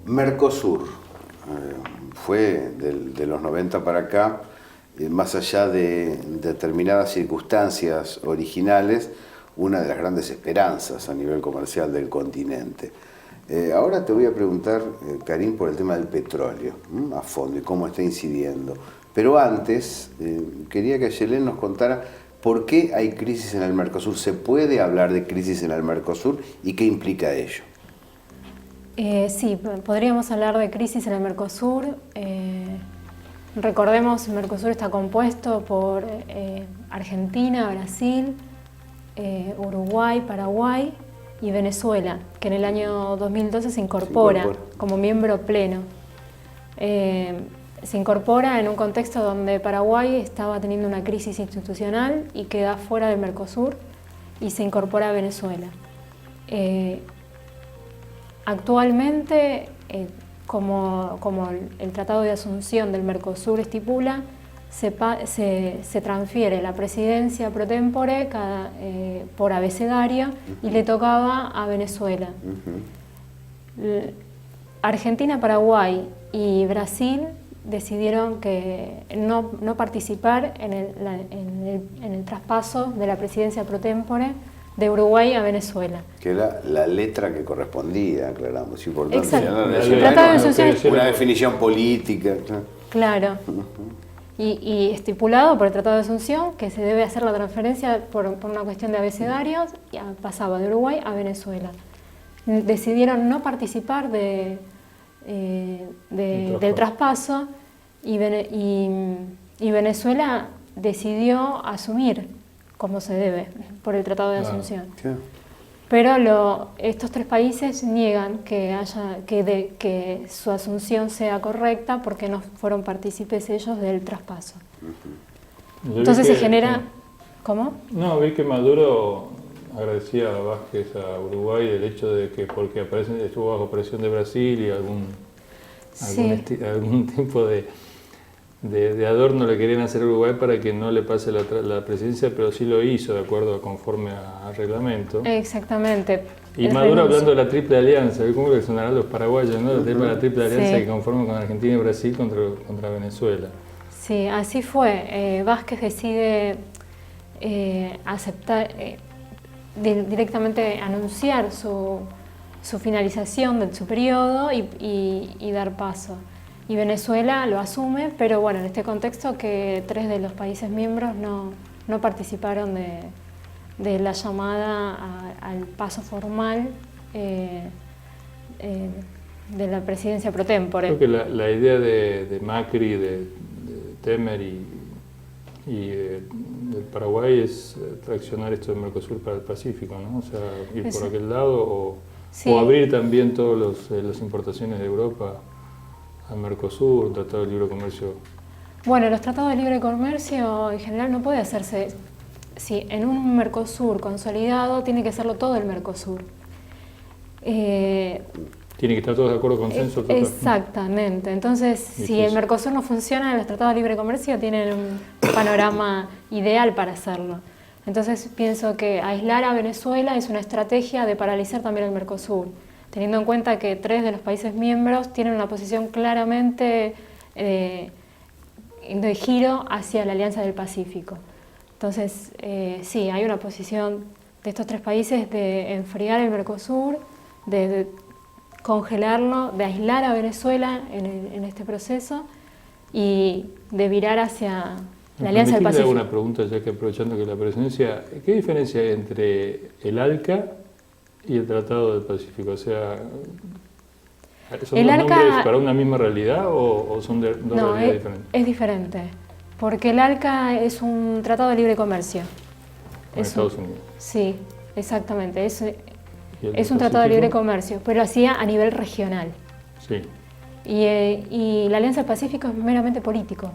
Mercosur fue de los 90 para acá, más allá de determinadas circunstancias originales, una de las grandes esperanzas a nivel comercial del continente. Ahora te voy a preguntar, Karim, por el tema del petróleo, a fondo y cómo está incidiendo. Pero antes, quería que Ayelen nos contara por qué hay crisis en el Mercosur. ¿Se puede hablar de crisis en el Mercosur y qué implica ello? Sí, podríamos hablar de crisis en el Mercosur. Recordemos, el Mercosur está compuesto por Argentina, Brasil, Uruguay, Paraguay y Venezuela, que en el año 2012 se incorpora como miembro pleno. Se incorpora en un contexto donde Paraguay estaba teniendo una crisis institucional y queda fuera del Mercosur, y se incorpora a Venezuela. Actualmente, como el Tratado de Asunción del Mercosur estipula, se transfiere la presidencia pro tempore por abecedario y le tocaba a Venezuela. Argentina, Paraguay y Brasil decidieron que no participar en el traspaso de la presidencia pro tempore de Uruguay a Venezuela. Que era la letra que correspondía, aclaramos, importante. Exacto. Una definición política. Claro. Y estipulado por el Tratado de Asunción que se debe hacer la transferencia por una cuestión de abecedarios, y pasaba de Uruguay a Venezuela. Decidieron no participar del traspaso y Venezuela decidió asumir como se debe por el Tratado de Asunción. Pero estos tres países niegan que su asunción sea correcta porque no fueron partícipes ellos del traspaso. Entonces se genera... ¿Cómo? No, vi que Maduro agradecía a Vázquez, a Uruguay, el hecho de que porque estuvo bajo presión de Brasil y algún tipo de adorno le querían hacer a Uruguay para que no le pase la presidencia, pero sí lo hizo de acuerdo conforme al reglamento. Exactamente. Y Maduro hablando de la triple alianza, ¿cómo que sonarán los paraguayos, ¿no? La triple alianza que conforman con Argentina y Brasil contra Venezuela. Sí, así fue. Vázquez decide aceptar, directamente anunciar su finalización de su periodo y dar paso. Y Venezuela lo asume, pero bueno, en este contexto que 3 de los países miembros no participaron de la llamada al paso formal de la presidencia pro tempore. Creo que la idea de Macri, de Temer y del Paraguay es traccionar esto del Mercosur para el Pacífico, ¿no? O sea, ir por aquel lado o abrir también todas las importaciones de Europa al Mercosur, un tratado de libre comercio. Bueno, los tratados de libre comercio en general no puede hacerse. Sí, en un Mercosur consolidado tiene que hacerlo todo el Mercosur. Tiene que estar todos de acuerdo, consenso. Exactamente. Entonces, si el Mercosur no funciona, los tratados de libre comercio tienen un panorama ideal para hacerlo. Entonces, pienso que aislar a Venezuela es una estrategia de paralizar también el Mercosur, teniendo en cuenta que 3 de los países miembros tienen una posición claramente de giro hacia la Alianza del Pacífico. Entonces, sí, hay una posición de estos 3 países de enfriar el Mercosur, de congelarlo, de aislar a Venezuela en este proceso y de virar hacia la Alianza del Pacífico. Una pregunta, ya que aprovechando que la presidencia, ¿qué diferencia hay entre el ALCA y el Tratado del Pacífico? O sea, ¿son dos nombres para una misma realidad o son dos realidades diferentes? Es diferente, porque el ALCA es un tratado de libre comercio. Con Estados Unidos. Sí, exactamente. Es un tratado de libre comercio, pero así a nivel regional. Sí. Y la Alianza del Pacífico es meramente político.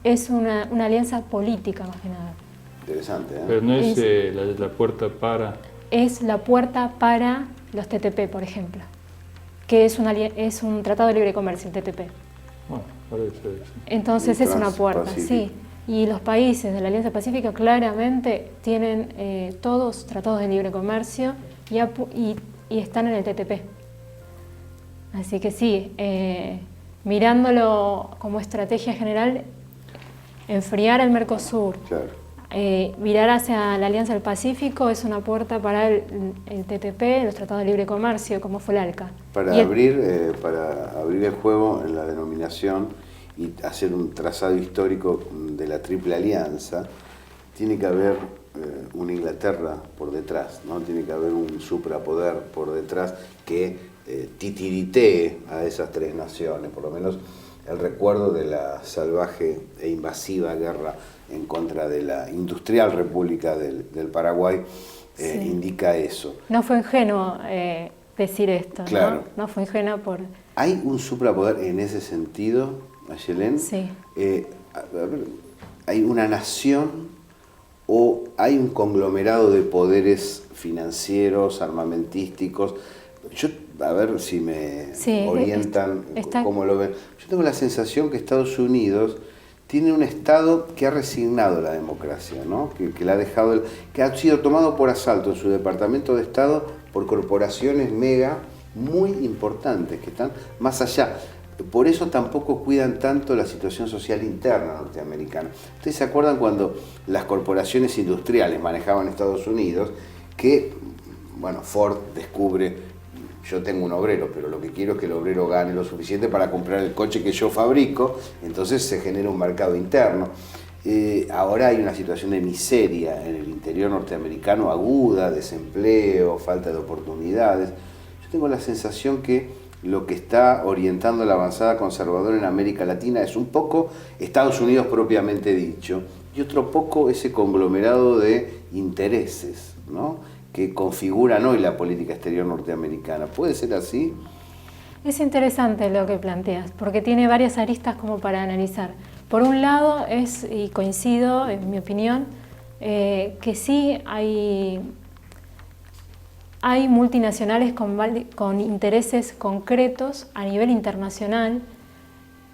Es una alianza política, más que nada. Interesante, ¿eh? Pero no es la puerta para... Es la puerta para los TTP, por ejemplo, que es un tratado de libre comercio, el TTP. Bueno, parece. Entonces es una puerta, sí. Y los países de la Alianza Pacífica claramente tienen todos tratados de libre comercio y están en el TTP. Así que sí, mirándolo como estrategia general, enfriar el Mercosur, claro. Virar hacia la Alianza del Pacífico es una puerta para el TTP, los Tratados de Libre Comercio, como fue el ALCA. Para abrir el juego en la denominación y hacer un trazado histórico de la Triple Alianza, tiene que haber una Inglaterra por detrás, ¿no? Tiene que haber un suprapoder por detrás que titiritee a esas tres naciones, por lo menos el recuerdo de la salvaje e invasiva guerra en contra de la industrial República del Paraguay, sí, indica eso. No fue ingenuo decir esto, claro. ¿no? No fue ingenuo por... ¿Hay un suprapoder en ese sentido, Ayelén? Sí. ¿Hay una nación o hay un conglomerado de poderes financieros, armamentísticos? Yo, a ver si me orientan cómo lo ven. Yo tengo la sensación que Estados Unidos tiene un Estado que ha resignado la democracia, ¿no? Que la ha dejado, que ha sido tomado por asalto en su Departamento de Estado por corporaciones mega muy importantes que están más allá. Por eso tampoco cuidan tanto la situación social interna norteamericana. ¿Ustedes se acuerdan cuando las corporaciones industriales manejaban Estados Unidos? Que, bueno, Ford descubre, yo tengo un obrero, pero lo que quiero es que el obrero gane lo suficiente para comprar el coche que yo fabrico, entonces se genera un mercado interno. Ahora hay una situación de miseria en el interior norteamericano aguda, desempleo, falta de oportunidades. Yo tengo la sensación que lo que está orientando la avanzada conservadora en América Latina es un poco Estados Unidos propiamente dicho, y otro poco ese conglomerado de intereses, ¿no?, que configuran hoy la política exterior norteamericana. ¿Puede ser así? Es interesante lo que planteas, porque tiene varias aristas como para analizar. Por un lado es, y coincido en mi opinión, que sí hay multinacionales con intereses concretos a nivel internacional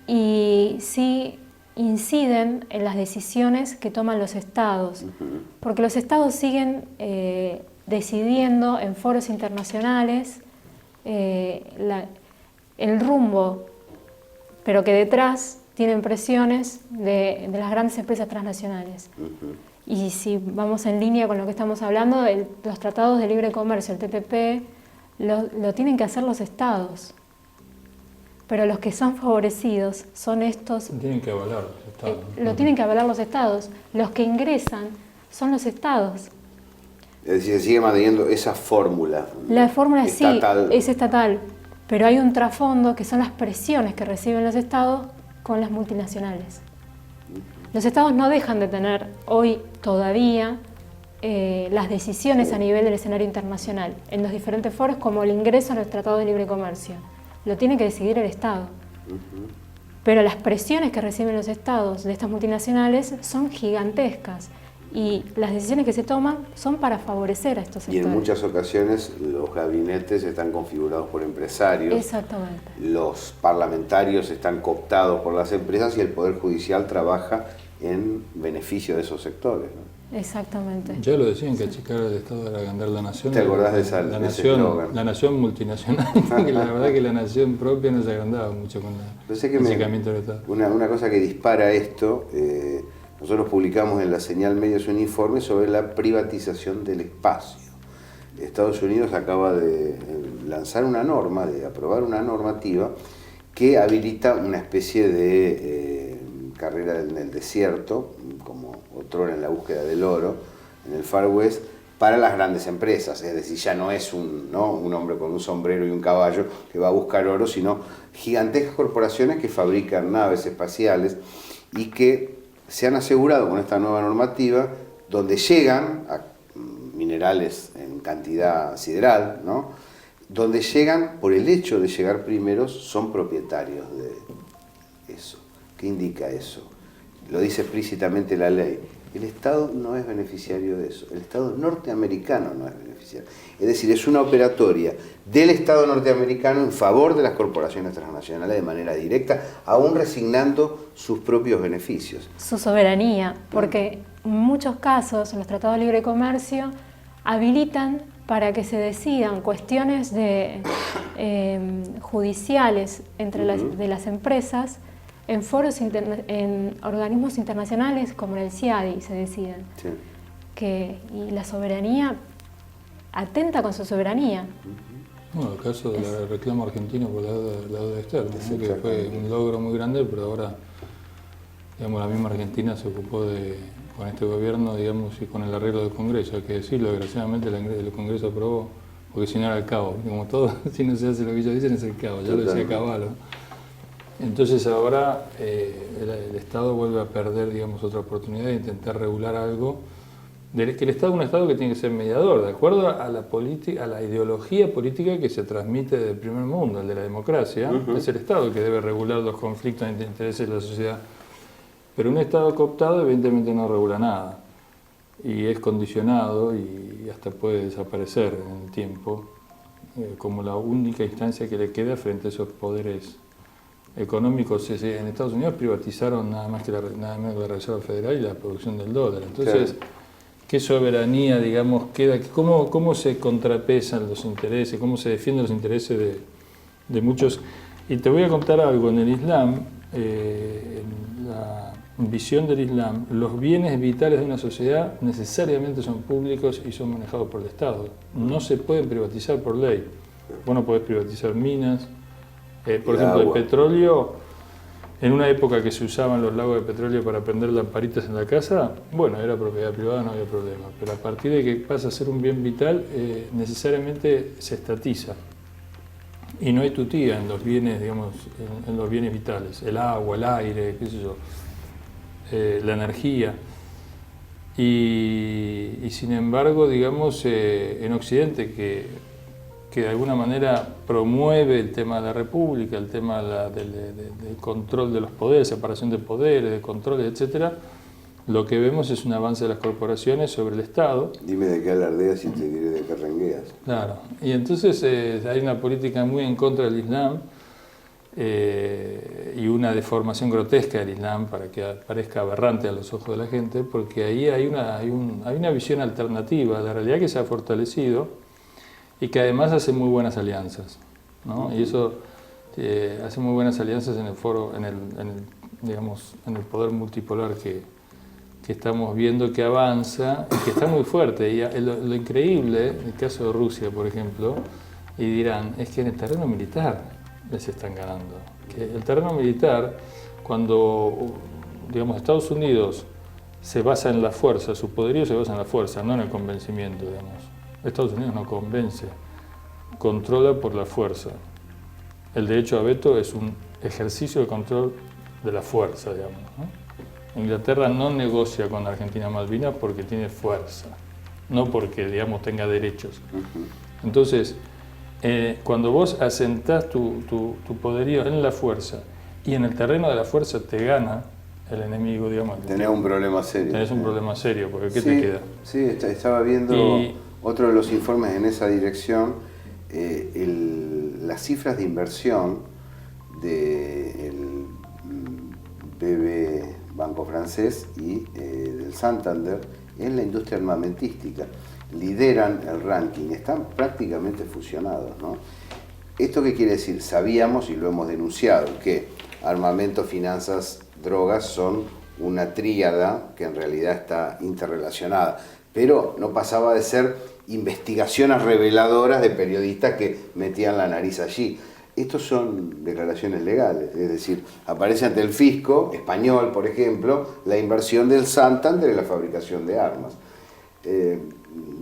y sí inciden en las decisiones que toman los estados, porque los estados siguen decidiendo en foros internacionales el rumbo, pero que detrás tienen presiones de las grandes empresas transnacionales. Y si vamos en línea con lo que estamos hablando, los tratados de libre comercio, el TPP, lo tienen que hacer los estados. Pero los que son favorecidos son estos... Tienen que avalar los estados. Lo tienen que avalar los estados. Los que ingresan son los estados. Es decir, se sigue manteniendo esa fórmula. La fórmula estatal. Sí, es estatal, pero hay un trasfondo que son las presiones que reciben los estados con las multinacionales. Los estados no dejan de tener hoy todavía las decisiones a nivel del escenario internacional, en los diferentes foros, como el ingreso a los tratados de libre comercio. Lo tiene que decidir el Estado. Pero las presiones que reciben los estados de estas multinacionales son gigantescas. Y las decisiones que se toman son para favorecer a estos sectores. Y en muchas ocasiones los gabinetes están configurados por empresarios. Exactamente. Los parlamentarios están cooptados por las empresas y el Poder Judicial trabaja en beneficio de esos sectores, ¿no? Exactamente. Ya lo decían, que achicar el Estado era agrandar la nación. ¿Te acordás de esa la nación multinacional? Que la verdad que la nación propia no se agrandaba mucho con el achicamiento del Estado. Una cosa que dispara esto... nosotros publicamos en la Señal Medios un informe sobre la privatización del espacio. Estados Unidos acaba de lanzar una norma, de aprobar una normativa que habilita una especie de carrera en el desierto, como otrora en la búsqueda del oro, en el Far West, para las grandes empresas. Es decir, ya no es un hombre con un sombrero y un caballo que va a buscar oro, sino gigantescas corporaciones que fabrican naves espaciales y que se han asegurado con esta nueva normativa, donde llegan a minerales en cantidad sideral, ¿no?, donde llegan, por el hecho de llegar primeros, son propietarios de eso. ¿Qué indica eso? Lo dice explícitamente la ley. El Estado no es beneficiario de eso. El Estado norteamericano no es beneficiario. Es decir, es una operatoria del Estado norteamericano en favor de las corporaciones transnacionales de manera directa, aún resignando sus propios beneficios. Su soberanía, porque en muchos casos los tratados de libre comercio habilitan para que se decidan cuestiones judiciales de las empresas en foros en organismos internacionales como el CIADI se deciden. Sí. Y la soberanía atenta con su soberanía. Bueno, el caso del reclamo argentino por la deuda externa, ¿no? Que fue un logro muy grande, pero ahora, digamos, la misma Argentina se ocupó con este gobierno, digamos, y con el arreglo del Congreso. Hay que decirlo, desgraciadamente el Congreso aprobó, porque si no era el cabo. Como todo, si no se hace lo que ellos dicen, es el cabo. Ya lo decía Cavallo. Entonces ahora el Estado vuelve a perder, digamos, otra oportunidad de intentar regular algo. Que el Estado es un Estado que tiene que ser mediador, de acuerdo a la ideología política que se transmite del primer mundo, el de la democracia. Es el Estado que debe regular los conflictos de intereses de la sociedad. Pero un Estado cooptado evidentemente no regula nada y es condicionado y hasta puede desaparecer en el tiempo como la única instancia que le queda frente a esos poderes económicos. En Estados Unidos privatizaron nada menos que la Reserva Federal y la producción del dólar. Entonces, claro, ¿qué soberanía, digamos, queda? ¿Cómo se contrapesan los intereses? ¿Cómo se defienden los intereses de muchos? Y te voy a contar algo. En el Islam, en la visión del Islam, los bienes vitales de una sociedad necesariamente son públicos y son manejados por el Estado. No se pueden privatizar por ley. Vos no podés privatizar minas. Por ejemplo, el petróleo, en una época que se usaban los lagos de petróleo para prender lamparitas en la casa, bueno, era propiedad privada, no había problema. Pero a partir de que pasa a ser un bien vital, necesariamente se estatiza. Y no hay tutía en los bienes, digamos, en los bienes vitales. El agua, el aire, qué sé yo, la energía. Y sin embargo, digamos, en Occidente, que de alguna manera promueve el tema de la república, el tema del control de los poderes, separación de poderes, de controles, etc., lo que vemos es un avance de las corporaciones sobre el Estado. Dime de qué alardeas y te diré de qué rengueas. Claro, y entonces hay una política muy en contra del Islam y una deformación grotesca del Islam para que parezca aberrante a los ojos de la gente, porque ahí hay una visión alternativa a la realidad que se ha fortalecido y que además hace muy buenas alianzas, ¿no? Y eso hace muy buenas alianzas en el foro, digamos, en el poder multipolar que estamos viendo que avanza y que está muy fuerte. Y lo increíble, el caso de Rusia, por ejemplo, y dirán, es que en el terreno militar les están ganando. Que el terreno militar, cuando, digamos, Estados Unidos se basa en la fuerza, su poderío se basa en la fuerza, no en el convencimiento, digamos. Estados Unidos no convence, controla por la fuerza. El derecho a veto es un ejercicio de control de la fuerza, digamos, ¿no? Inglaterra no negocia con Argentina Malvinas porque tiene fuerza, no porque, digamos, tenga derechos. Entonces, cuando vos asentás tu poderío en la fuerza y en el terreno de la fuerza te gana el enemigo, digamos. Tenés un problema serio. Tenés un problema serio, porque ¿qué te queda? Sí, estaba viendo otro de los informes en esa dirección, las cifras de inversión del BB Banco Francés y del Santander en la industria armamentística. Lideran el ranking, están prácticamente fusionados, ¿no? ¿Esto qué quiere decir? Sabíamos y lo hemos denunciado, que armamento, finanzas, drogas son una tríada que en realidad está interrelacionada, pero no pasaba de ser investigaciones reveladoras de periodistas que metían la nariz allí. Estos son declaraciones legales, es decir, aparece ante el fisco español, por ejemplo, la inversión del Santander en la fabricación de armas.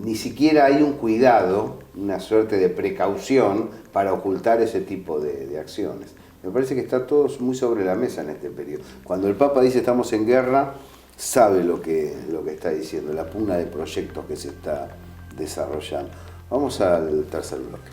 Ni siquiera hay un cuidado, una suerte de precaución para ocultar ese tipo de acciones. Me parece que está todo muy sobre la mesa en este periodo. Cuando el Papa dice estamos en guerra, sabe lo que está diciendo, la pugna de proyectos que se está desarrollando. Vamos al tercer bloque.